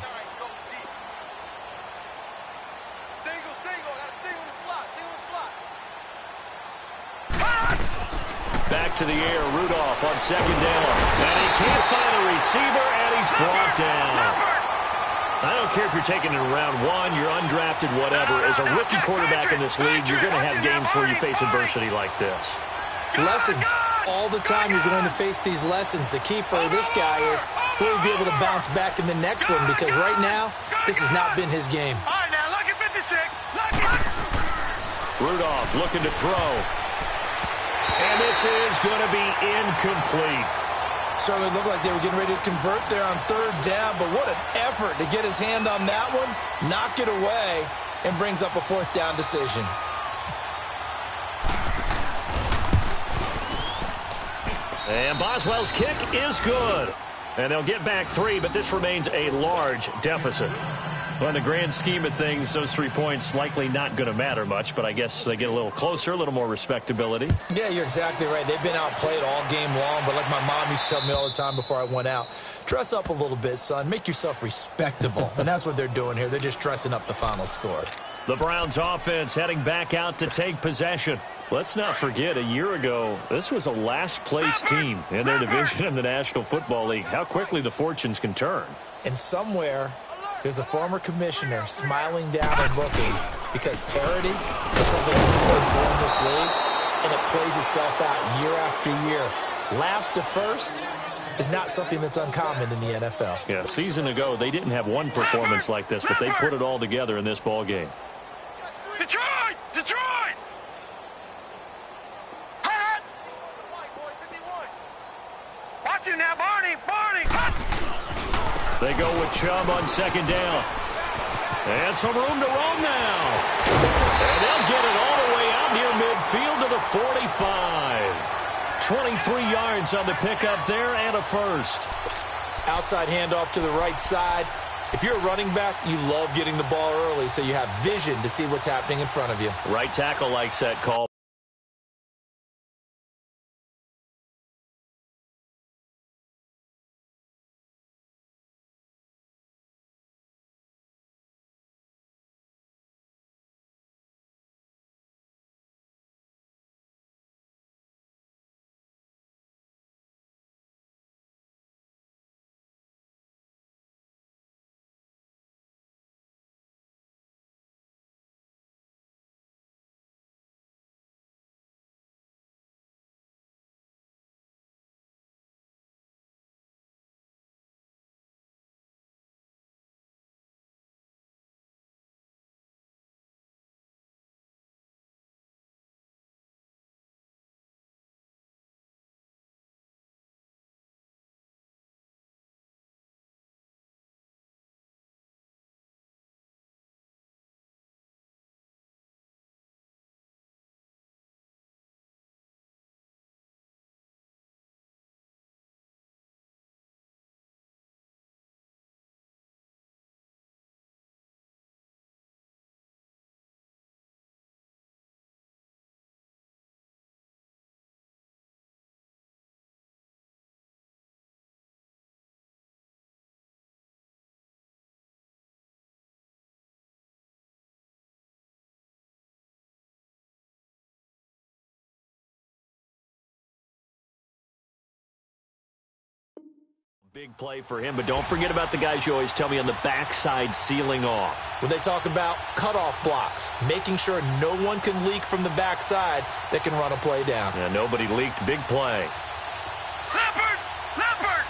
Back to the air, Rudolph on 2nd down. And he can't find a receiver, and he's brought down. I don't care if you're taking it in round 1, you're undrafted, whatever. As a rookie quarterback in this league, you're going to have games where you face adversity like this. Lessons. All the time you're going to face these lessons. The key for this guy is will he be able to bounce back in the next one, because right now, this has not been his game. All right, now, lucky 56. Lucky. Rudolph looking to throw. And this is going to be incomplete. Certainly looked like they were getting ready to convert there on 3rd down, but what an effort to get his hand on that one, knock it away, and brings up a 4th down decision. And Boswell's kick is good. And they'll get back 3, but this remains a large deficit. Well, in the grand scheme of things, those 3 points likely not going to matter much, but I guess they get a little closer, a little more respectability. Yeah, you're exactly right. They've been outplayed all game long, but like my mom used to tell me all the time before I went out, dress up a little bit, son. Make yourself respectable. And that's what they're doing here. They're just dressing up the final score. The Browns offense heading back out to take possession. Let's not forget, a year ago, this was a last-place team in their division in the National Football League. How quickly the fortunes can turn. And somewhere, there's a former commissioner smiling down and looking, because parity is something that's important in this league, and it plays itself out year after year. Last to first is not something that's uncommon in the NFL. Yeah, a season ago, they didn't have one performance like this, but they put it all together in this ball game. Detroit! Detroit! Hot! Watch it now, Barney! Barney! Hot! They go with Chubb on 2nd down. And some room to roam now. And they'll get it all the way out near midfield to the 45. 23 yards on the pickup there and a first. Outside handoff to the right side. If you're a running back, you love getting the ball early so you have vision to see what's happening in front of you. Right tackle likes that call. Big play for him, but don't forget about the guys you always tell me on the backside sealing off. When they talk about cutoff blocks, making sure no one can leak from the backside that can run a play down. Yeah, nobody leaked. Big play. Leopard! Leopard!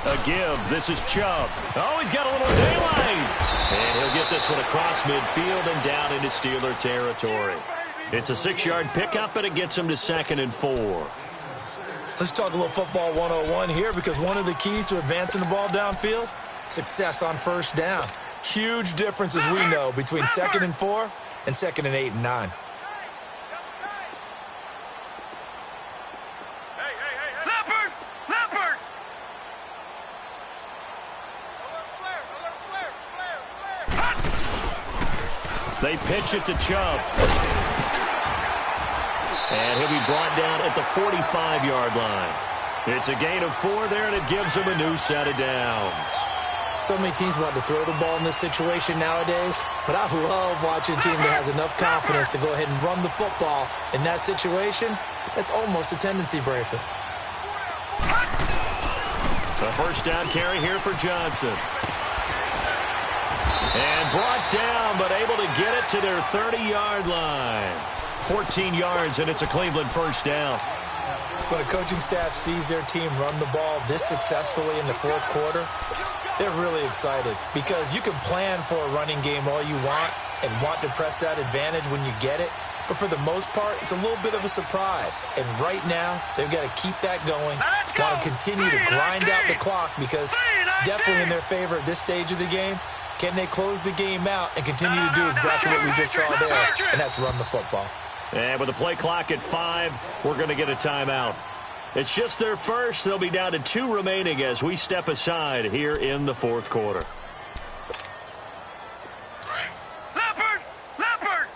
A give. This is Chubb. Oh, he's got a little daylight. And he'll get this one across midfield and down into Steeler territory. It's a 6-yard pickup, and it gets him to 2nd and 4. Let's talk a little football 101 here, because one of the keys to advancing the ball downfield, success on first down. Huge difference, as we know, between 2nd and 4 and 2nd and 8 and 9. Leopard! Leopard! They pitch it to Chubb. And he'll be brought down at the 45-yard line. It's a gain of 4 there, and it gives him a new set of downs. So many teams want to throw the ball in this situation nowadays, but I love watching a team that has enough confidence to go ahead and run the football in that situation. That's almost a tendency breaker. A first down carry here for Johnson. And brought down, but able to get it to their 30-yard line. 14 yards, and it's a Cleveland first down. When a coaching staff sees their team run the ball this successfully in the fourth quarter, they're really excited, because you can plan for a running game all you want and want to press that advantage when you get it. But for the most part, it's a little bit of a surprise. And right now, they've got to keep that going, want to continue to grind out the clock, because it's definitely in their favor at this stage of the game. Can they close the game out and continue to do exactly what we just saw there, and that's run the football. And with the play clock at 5, we're going to get a timeout. It's just their first. They'll be down to 2 remaining as we step aside here in the fourth quarter. Leopard! Leopard!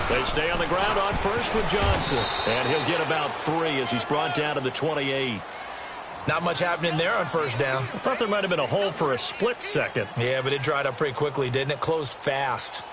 They stay on the ground on first with Johnson. And he'll get about 3 as he's brought down to the 28. Not much happening there on first down. I thought there might have been a hole for a split second. Yeah, but it dried up pretty quickly, didn't it? Closed fast.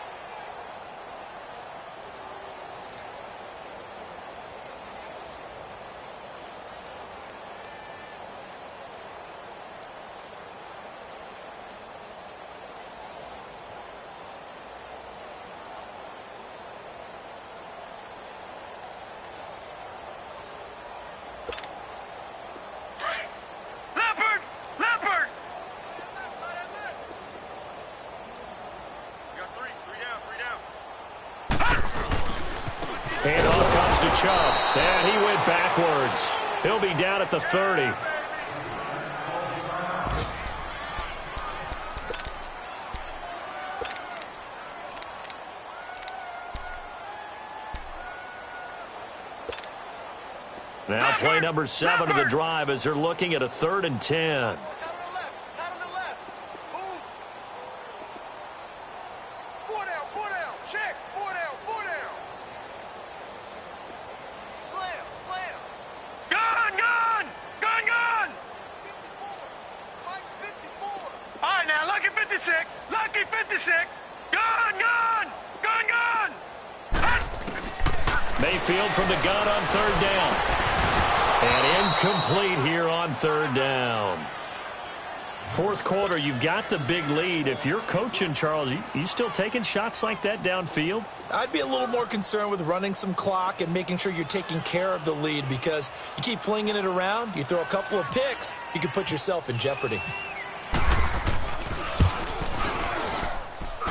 Handoff comes to Chubb, and he went backwards. He'll be down at the 30. Now play number 7 of the drive as they're looking at a 3rd and 10. Mayfield from the gun on 3rd down. And incomplete here on 3rd down. Fourth quarter, you've got the big lead. If you're coaching, Charles, you still taking shots like that downfield? I'd be a little more concerned with running some clock and making sure you're taking care of the lead, because you keep flinging it around, you throw a couple of picks, you can put yourself in jeopardy.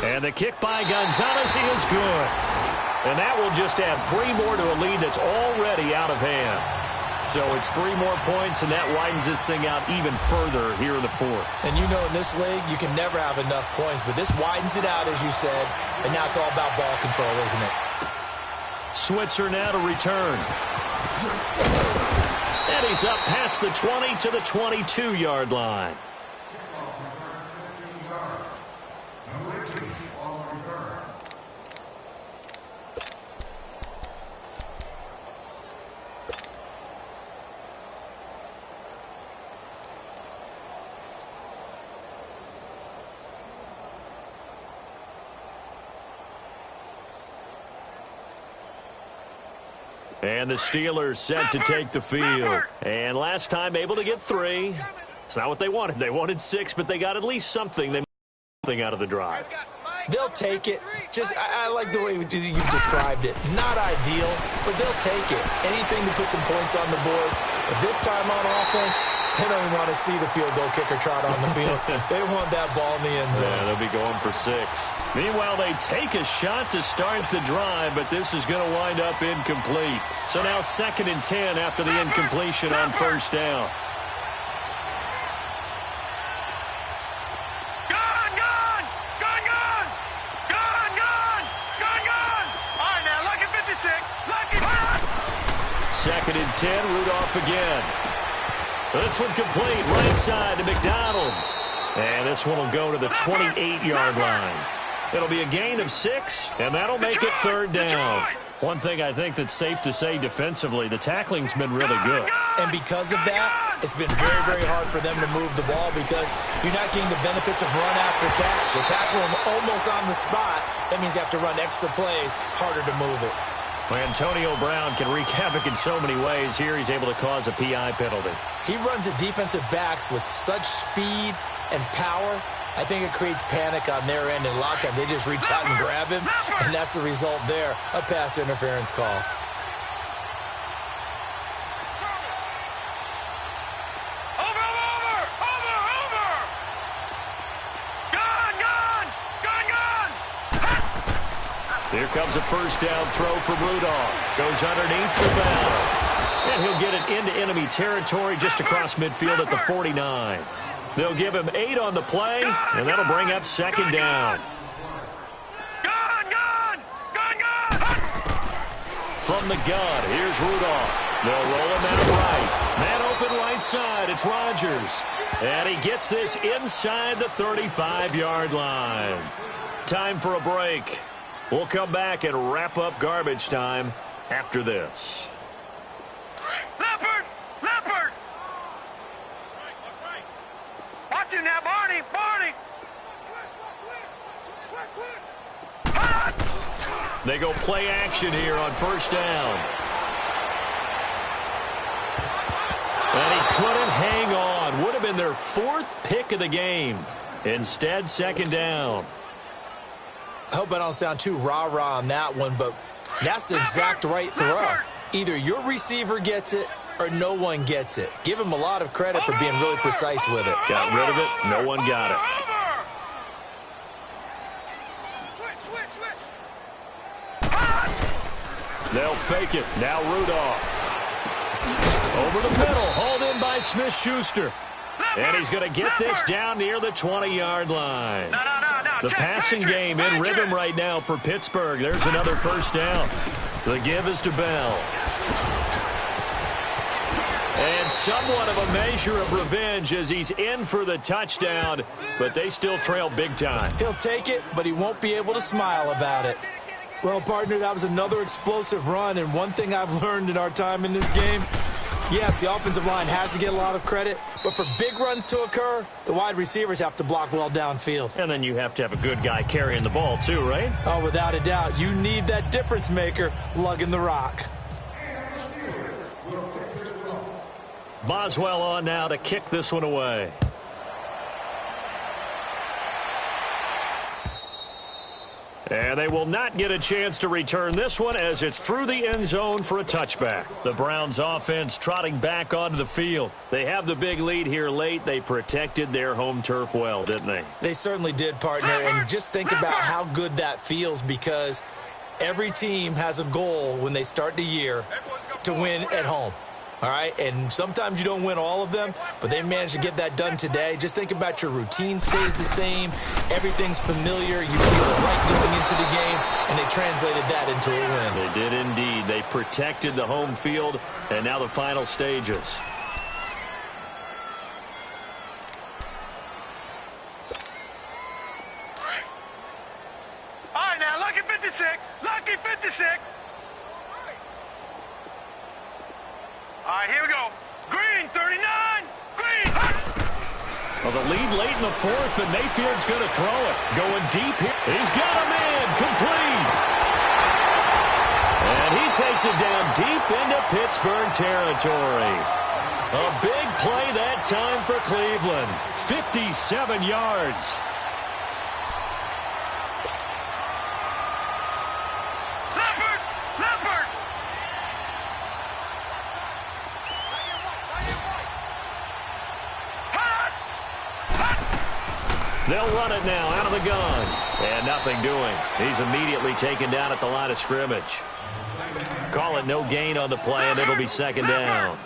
And the kick by Gonzalez is good. And that will just add 3 more to a lead that's already out of hand. So it's 3 more points, and that widens this thing out even further here in the fourth. And you know, in this league, you can never have enough points, but this widens it out, as you said, and now it's all about ball control, isn't it? Switzer now to return. And he's up past the 20 to the 22-yard line. And the Steelers set to take the field. And last time able to get 3. It's not what they wanted. They wanted 6, but they got at least something. They something out of the drive. They'll take it. I like the way you've described it. Not ideal, but they'll take it. Anything to put some points on the board. But this time on offense, they don't even want to see the field goal kicker trot on the field. They want that ball in the end zone. Yeah, they'll be going for 6. Meanwhile, they take a shot to start the drive, but this is going to wind up incomplete. So now 2nd and 10 after the incompletion on 1st down. Second and 10, Rudolph again. This one complete, right side to McDonald. And this one will go to the 28-yard line. It'll be a gain of 6, and that'll make it 3rd down. One thing I think that's safe to say defensively, the tackling's been really good. And because of that, it's been very, very hard for them to move the ball because you're not getting the benefits of run after catch. You'll tackle them almost on the spot. That means you have to run extra plays, harder to move it. Antonio Brown can wreak havoc in so many ways. Here he's able to cause a PI penalty. He runs the defensive backs with such speed and power. I think it creates panic on their end, and a lot of times they just reach out and grab him, and that's the result there, a pass interference call. Here comes a 1st down throw from Rudolph. Goes underneath for Bell. And he'll get it into enemy territory just across midfield at the 49. They'll give him 8 on the play, and that'll bring up 2nd down. From the gun, here's Rudolph. They'll roll him out right. Man open right side, it's Rodgers. And he gets this inside the 35-yard line. Time for a break. We'll come back and wrap up garbage time after this. Leopard! Leopard! Watch him now, Barney! Barney! They go play action here on 1st down. And he couldn't hang on. Would have been their 4th pick of the game. Instead, 2nd down. I hope I don't sound too rah-rah on that one, but that's the exact right throw. Either your receiver gets it or no one gets it. Give him a lot of credit for being really precise with it. Got rid of it. No one got it. They'll fake it. Now Rudolph. Over the middle. Hauled in by Smith-Schuster. And he's going to get this down near the 20-yard line. The passing game in rhythm right now for Pittsburgh. There's another 1st down. The give is to Bell. And somewhat of a measure of revenge as he's in for the touchdown, but they still trail big time. He'll take it, but he won't be able to smile about it. Well, partner, that was another explosive run, and one thing I've learned in our time in this game, yes, the offensive line has to get a lot of credit, but for big runs to occur, the wide receivers have to block well downfield. And then you have to have a good guy carrying the ball too, right? Oh, without a doubt. You need that difference maker lugging the rock. Boswell on now to kick this one away. And they will not get a chance to return this one as it's through the end zone for a touchback. The Browns offense trotting back onto the field. They have the big lead here late. They protected their home turf well, didn't they? They certainly did, partner. And just think about how good that feels because every team has a goal when they start the year to win at home. All right, and sometimes you don't win all of them, but they managed to get that done today. Just think about your routine stays the same. Everything's familiar. You feel right going into the game, and they translated that into a win. They did indeed. They protected the home field, and now the final stages. All right, now, lucky 56. Lucky 56. All right, here we go. Green, 39. Green. Well, the lead late in the 4th, but Mayfield's going to throw it. Going deep here. He's got a man. Complete. And he takes it down deep into Pittsburgh territory. A big play that time for Cleveland. 57 yards. They'll run it now out of the gun. And nothing doing. He's immediately taken down at the line of scrimmage. Call it no gain on the play, and it'll be second down.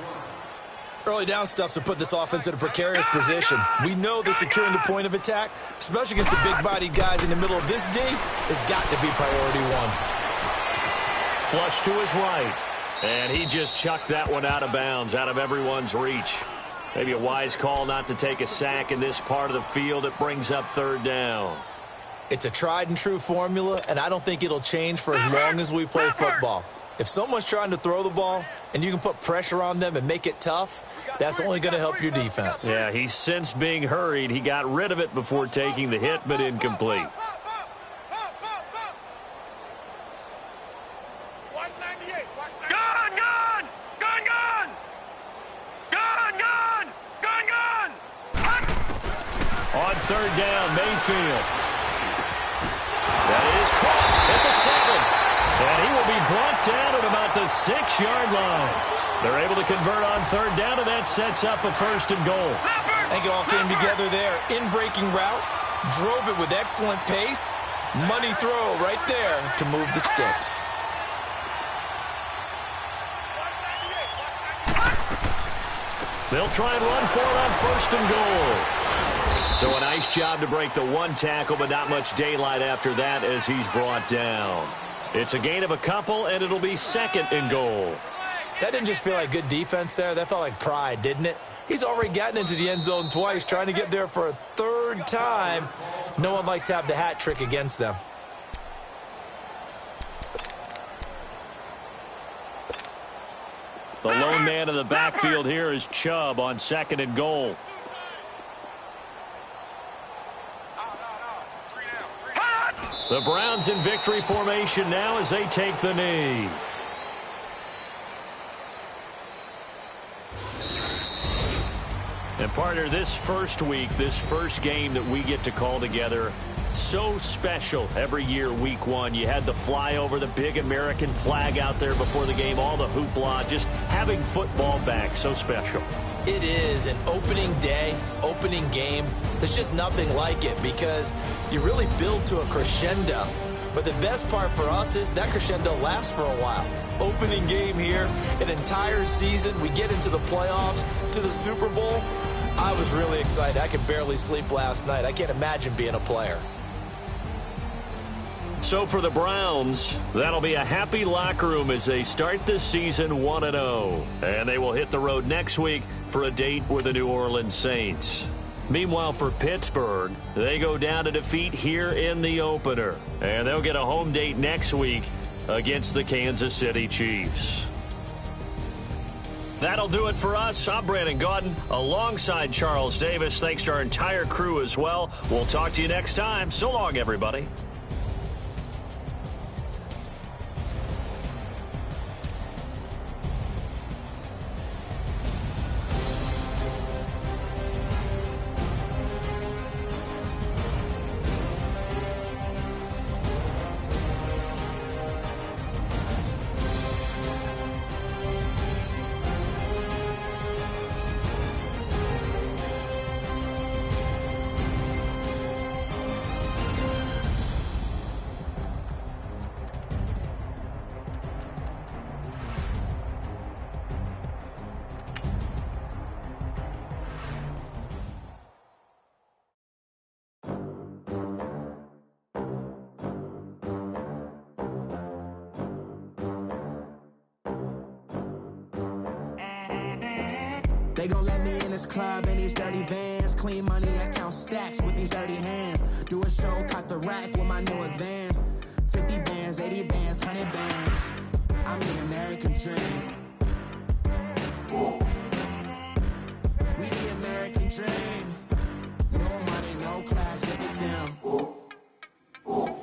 Early down stuffs have put this offense in a precarious position. We know that securing the point of attack, especially against the big-bodied guys in the middle of this D, has got to be priority one. Flush to his right. And he just chucked that one out of bounds, out of everyone's reach. Maybe a wise call not to take a sack in this part of the field. It brings up third down. It's a tried-and-true formula, and I don't think it'll change for as long as we play football. If someone's trying to throw the ball and you can put pressure on them and make it tough, that's only going to help your defense. Yeah, he's sensed being hurried. He got rid of it before taking the hit, but incomplete. On third down, Mayfield. That is caught at the 7. And he will be brought down at about the 6-yard line. They're able to convert on third down, and that sets up a first and goal. I think it all came together there. In-breaking route, drove it with excellent pace. Money throw right there to move the sticks. They'll try and run for it on first and goal. So a nice job to break the one tackle, but not much daylight after that as he's brought down. It's a gain of a couple, and it'll be second and goal. That didn't just feel like good defense there. That felt like pride, didn't it? He's already gotten into the end zone twice, trying to get there for a third time. No one likes to have the hat trick against them. The lone man in the backfield here is Chubb on second and goal. The Browns in victory formation now as they take the knee. And partner, this first week, this first game that we get to call together, so special every year, week one. You had the flyover, the big American flag out there before the game, all the hoopla, just having football back, so special. It is an opening day, opening game. There's just nothing like it because you really build to a crescendo. But the best part for us is that crescendo lasts for a while. Opening game here, an entire season. We get into the playoffs, to the Super Bowl. I was really excited. I could barely sleep last night. I can't imagine being a player. So for the Browns, that'll be a happy locker room as they start this season 1-0. And they will hit the road next week for a date with the New Orleans Saints. Meanwhile, for Pittsburgh, they go down to defeat here in the opener. And they'll get a home date next week against the Kansas City Chiefs. That'll do it for us. I'm Brandon Gaudin alongside Charles Davis. Thanks to our entire crew as well. We'll talk to you next time. So long, everybody. They gon' let me in this club in these dirty vans. Clean money, I count stacks with these dirty hands. Do a show, cut the rack with my new advance. 50 bands, 80 bands, 100 bands. I'm the American dream. We the American dream. No money, no class, look at them.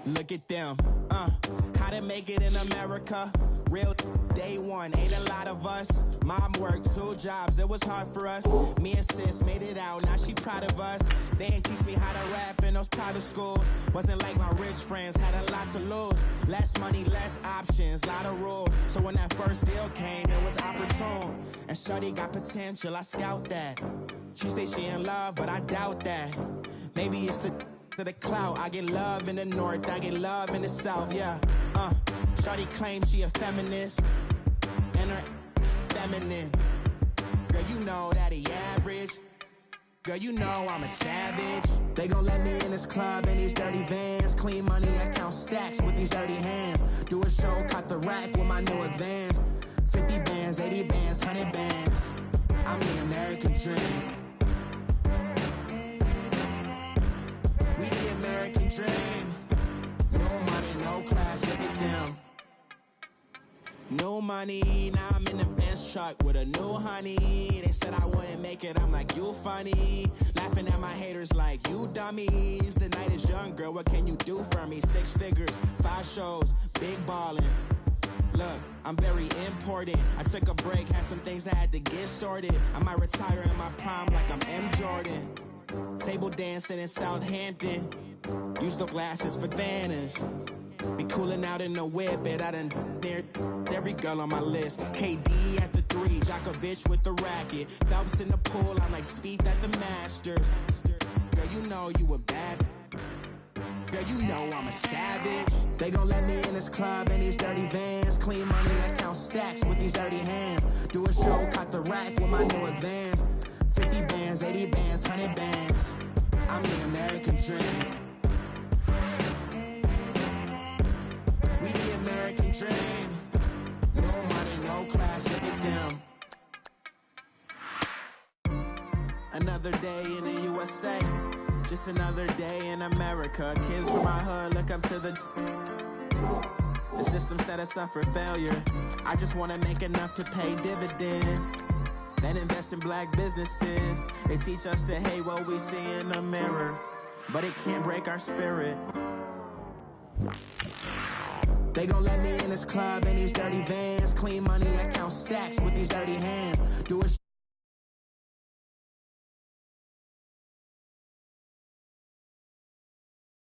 Look at them, how to make it in America. Real day one, ain't a lot of us. Mom worked 2 jobs, it was hard for us. Me and sis made it out, now she proud of us. They ain't teach me how to rap in those private schools. Wasn't like my rich friends, had a lot to lose. Less money, less options, lot of rules. So when that first deal came, it was opportune. And shorty got potential, I scout that. She say she in love, but I doubt that. Maybe it's the clout. I get love in the north, I get love in the south, yeah. Shorty claims she a feminist, and her feminine. Girl, you know that he average. Girl, you know I'm a savage. They gon' let me in this club in these dirty vans. Clean money, I count stacks with these dirty hands. Do a show, cut the rack with my new advance. 50 bands, 80 bands, 100 bands. I'm the American dream. We the American dream. No money, no class, look at them. No money, now I'm in the Benz truck with a new honey. They said I wouldn't make it, I'm like, you funny. Laughing at my haters like, you dummies. The night is young, girl, what can you do for me? 6 figures, 5 shows, big ballin'. Look, I'm very important. I took a break, had some things I had to get sorted. I might retire in my prime like I'm M. Jordan. Table dancing in Southampton. Use the glasses for Vannas. Be cooling out in the whip, but I done dared every girl on my list. KD at the 3, Djokovic with the racket. Phelps in the pool, I'm like Spieth at the Masters. Girl, you know you a bad. Girl, you know I'm a savage. They gon' let me in this club in these dirty vans. Clean money, I count stacks with these dirty hands. Do a show, cut the rack with my new advance. 50 bands, 80 bands, 100 bands. I'm the American dream. We the American dream. No money, no class, look at them. Another day in the USA. Just another day in America. Kids from my hood look up to the system set us up for failure. I just wanna make enough to pay dividends, then invest in black businesses. They teach us to hate what we see in the mirror, but it can't break our spirit. They gon' let me in this club in these dirty vans. Clean money, I count stacks with these dirty hands. Do a